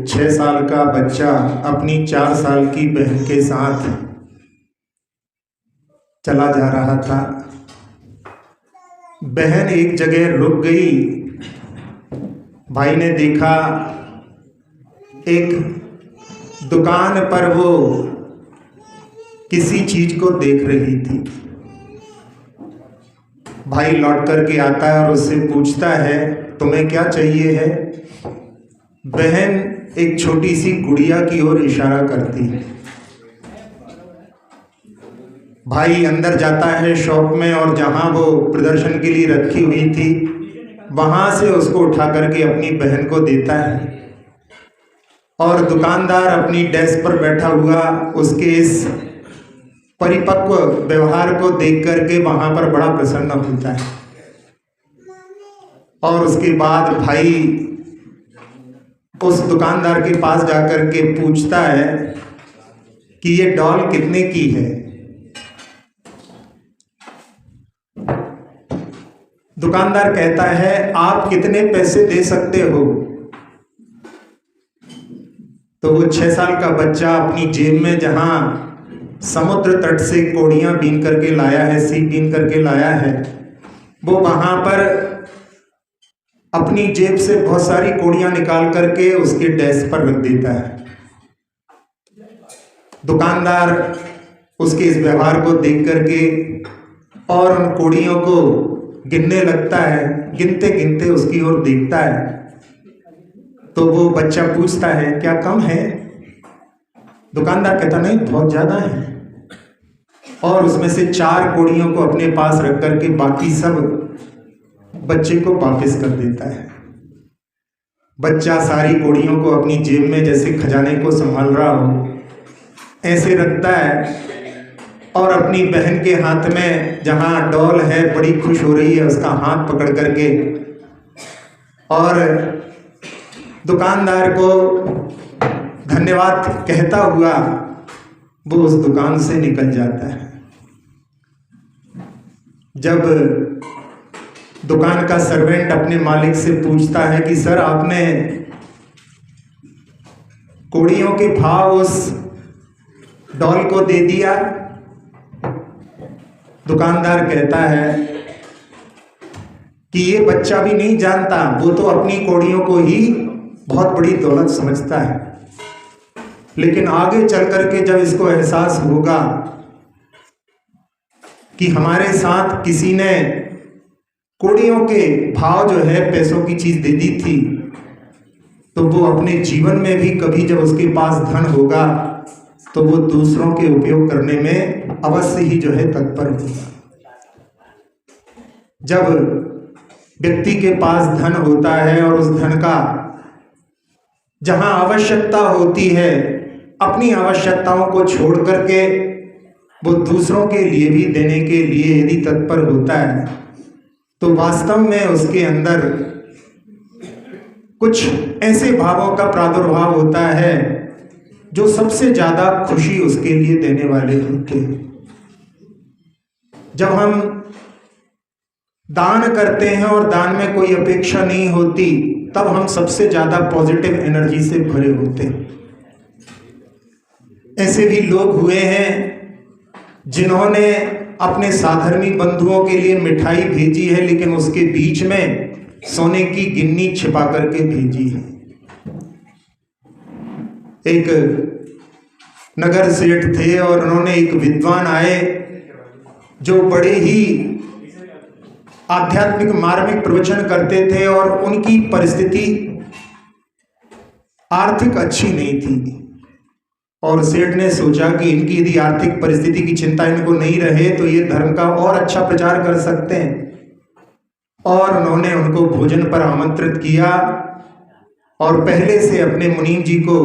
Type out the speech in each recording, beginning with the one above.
6 साल का बच्चा अपनी 4 साल की बहन के साथ चला जा रहा था। बहन एक जगह रुक गई। भाई ने देखा एक दुकान पर वो किसी चीज को देख रही थी। भाई लौट करके आता है और उससे पूछता है, तुम्हें क्या चाहिए है? बहन एक छोटी सी गुड़िया की ओर इशारा करती है। भाई अंदर जाता है शॉप में और जहां वो प्रदर्शन के लिए रखी हुई थी वहां से उसको उठा करके अपनी बहन को देता है। और दुकानदार अपनी डेस्क पर बैठा हुआ उसके इस परिपक्व व्यवहार को देख करके वहां पर बड़ा प्रसन्न होता है। और उसके बाद भाई उस दुकानदार के पास जाकर के पूछता है कि ये डॉल कितने की है? दुकानदार कहता है, आप कितने पैसे दे सकते हो? तो वो 6 साल का बच्चा अपनी जेब में जहां समुद्र तट से कोड़ियां बीन करके लाया है, सीप बीन करके लाया है, वो वहां पर अपनी जेब से बहुत सारी कोड़ियां निकाल करके उसके डेस्क पर रख देता है। दुकानदार उसके इस व्यवहार को देख करके और उन कोड़ियों को गिनने लगता है। गिनते गिनते उसकी ओर देखता है तो वो बच्चा पूछता है, क्या कम है? दुकानदार कहता, नहीं बहुत ज्यादा है। और उसमें से 4 कोड़ियों को अपने पास रख करके बाकी सब बच्चे को वापस कर देता है। बच्चा सारी कोड़ियों को अपनी जेब में जैसे खजाने को संभाल रहा हो ऐसे रखता है और अपनी बहन के हाथ में जहां डॉल है बड़ी खुश हो रही है उसका हाथ पकड़ करके और दुकानदार को धन्यवाद कहता हुआ वो उस दुकान से निकल जाता है। जब दुकान का सर्वेंट अपने मालिक से पूछता है कि सर आपने कोड़ियों के भाव उस डॉल को दे दिया? दुकानदार कहता है कि ये बच्चा भी नहीं जानता, वो तो अपनी कोड़ियों को ही बहुत बड़ी दौलत समझता है, लेकिन आगे चल करके जब इसको एहसास होगा कि हमारे साथ किसी ने कोड़ियों के भाव जो है पैसों की चीज दे दी थी, तो वो अपने जीवन में भी कभी जब उसके पास धन होगा तो वो दूसरों के उपयोग करने में अवश्य ही जो है तत्पर होगा। जब व्यक्ति के पास धन होता है और उस धन का जहां आवश्यकता होती है अपनी आवश्यकताओं को छोड़ करके वो दूसरों के लिए भी देने के लिए यदि तत्पर होता है तो वास्तव में उसके अंदर कुछ ऐसे भावों का प्रादुर्भाव होता है जो सबसे ज्यादा खुशी उसके लिए देने वाले होते हैं। जब हम दान करते हैं और दान में कोई अपेक्षा नहीं होती तब हम सबसे ज्यादा पॉजिटिव एनर्जी से भरे होते हैं। ऐसे भी लोग हुए हैं जिन्होंने अपने साधर्मी बंधुओं के लिए मिठाई भेजी है लेकिन उसके बीच में सोने की गिन्नी छिपा करके भेजी है। एक नगर सेठ थे और उन्होंने एक विद्वान आए जो बड़े ही आध्यात्मिक मार्मिक प्रवचन करते थे और उनकी परिस्थिति आर्थिक अच्छी नहीं थी। और सेठ ने सोचा कि इनकी यदि आर्थिक परिस्थिति की चिंता इनको नहीं रहे तो ये धर्म का और अच्छा प्रचार कर सकते हैं। और उन्होंने उनको भोजन पर आमंत्रित किया और पहले से अपने मुनीम जी को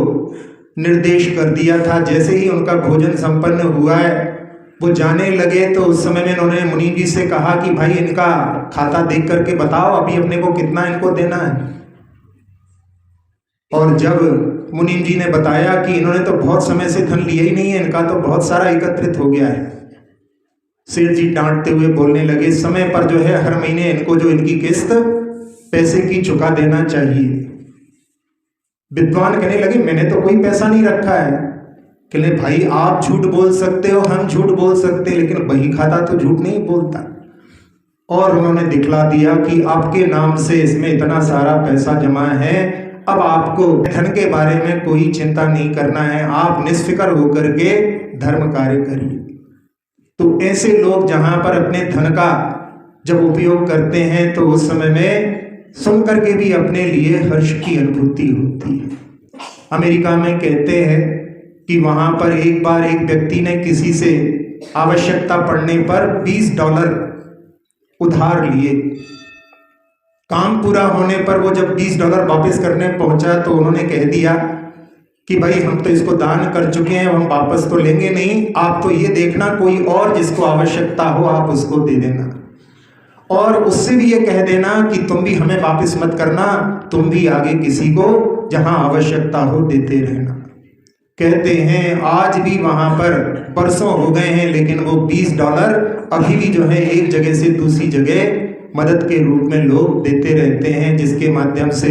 निर्देश कर दिया था। जैसे ही उनका भोजन संपन्न हुआ है वो जाने लगे तो उस समय में उन्होंने मुनीम जी से कहा कि भाई इनका खाता देख करके बताओ अभी अपने को कितना इनको देना है। और जब मुनीम जी ने बताया कि इन्होंने तो बहुत समय से धन लिया ही नहीं है, इनका तो बहुत सारा एकत्रित हो गया है, सेठ जी डांटते हुए बोलने लगे समय पर जो है हर महीने इनको जो इनकी किस्त पैसे की चुका देना चाहिए। विद्वान कहने लगे मैंने तो कोई पैसा नहीं रखा है। कहले भाई आप झूठ बोल सकते हो, हम झूठ बोल सकते हैं, लेकिन बही खाता तो झूठ नहीं बोलता। और उन्होंने दिखला दिया कि आपके नाम से इसमें इतना सारा पैसा जमा है, अब आपको धन के बारे में कोई चिंता नहीं करना है, आप निष्फिक्र होकर के धर्म कार्य करिए। तो ऐसे लोग जहां पर अपने धन का जब उपयोग करते हैं तो उस समय में सुन करके भी अपने लिए हर्ष की अनुभूति होती है। अमेरिका में कहते हैं कि वहां पर एक बार एक व्यक्ति ने किसी से आवश्यकता पड़ने पर $20 उधार लिए। काम पूरा होने पर वो जब $20 वापस करने पहुंचा तो उन्होंने कह दिया कि भाई हम तो इसको दान कर चुके हैं, हम वापस तो लेंगे नहीं, आप तो ये देखना कोई और जिसको आवश्यकता हो आप उसको दे देना, और उससे भी ये कह देना कि तुम भी हमें वापस मत करना, तुम भी आगे किसी को जहां आवश्यकता हो देते रहना। कहते हैं आज भी वहां पर बरसों हो गए हैं, लेकिन वो $20 अभी भी जो है एक जगह से दूसरी जगह मदद के रूप में लोग देते रहते हैं, जिसके माध्यम से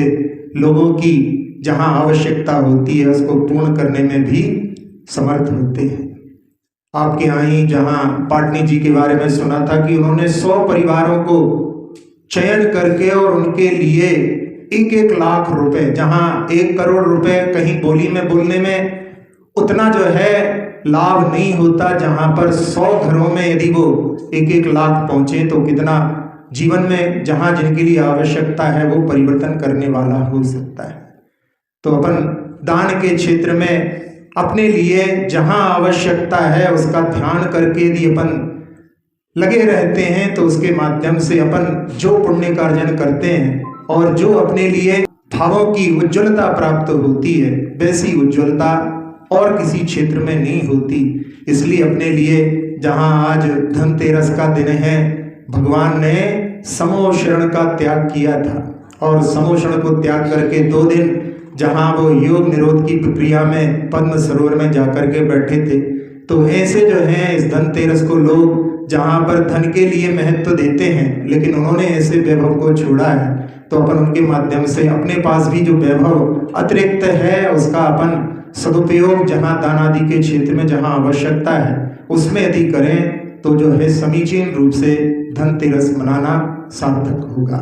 लोगों की जहां आवश्यकता होती है उसको पूर्ण करने में भी समर्थ होते हैं। आपके यहाँ ही जहाँ पाटनी जी के बारे में सुना था कि उन्होंने 100 परिवारों को चयन करके और उनके लिए 1-1 लाख रुपए, जहाँ 1 करोड़ रुपए कहीं बोली में बोलने में उतना जो है लाभ नहीं होता, जहाँ पर 100 घरों में यदि वो 1-1 लाख पहुंचे तो कितना जीवन में जहाँ जिनके लिए आवश्यकता है वो परिवर्तन करने वाला हो सकता है। तो अपन दान के क्षेत्र में अपने लिए जहां आवश्यकता है उसका ध्यान करके यदि अपन लगे रहते हैं तो उसके माध्यम से अपन जो पुण्य का अर्जन करते हैं और जो अपने लिए भावों की उज्ज्वलता प्राप्त होती है वैसी उज्ज्वलता और किसी क्षेत्र में नहीं होती। इसलिए अपने लिए जहां आज धनतेरस का दिन है, भगवान ने समोषण का त्याग किया था, और समोषण को त्याग करके 2 दिन जहां वो योग निरोध की प्रक्रिया में पद्म सरोवर में जाकर के बैठे थे, तो ऐसे जो है इस धनतेरस को लोग जहां पर धन के लिए महत्व देते हैं, लेकिन उन्होंने ऐसे वैभव को छोड़ा है, तो अपन उनके माध्यम से अपने पास भी जो वैभव अतिरिक्त है उसका अपन सदुपयोग जहां दान आदि के क्षेत्र में जहां आवश्यकता है उसमें यदि करें तो जो है समीचीन रूप से धनतेरस मनाना सार्थक होगा।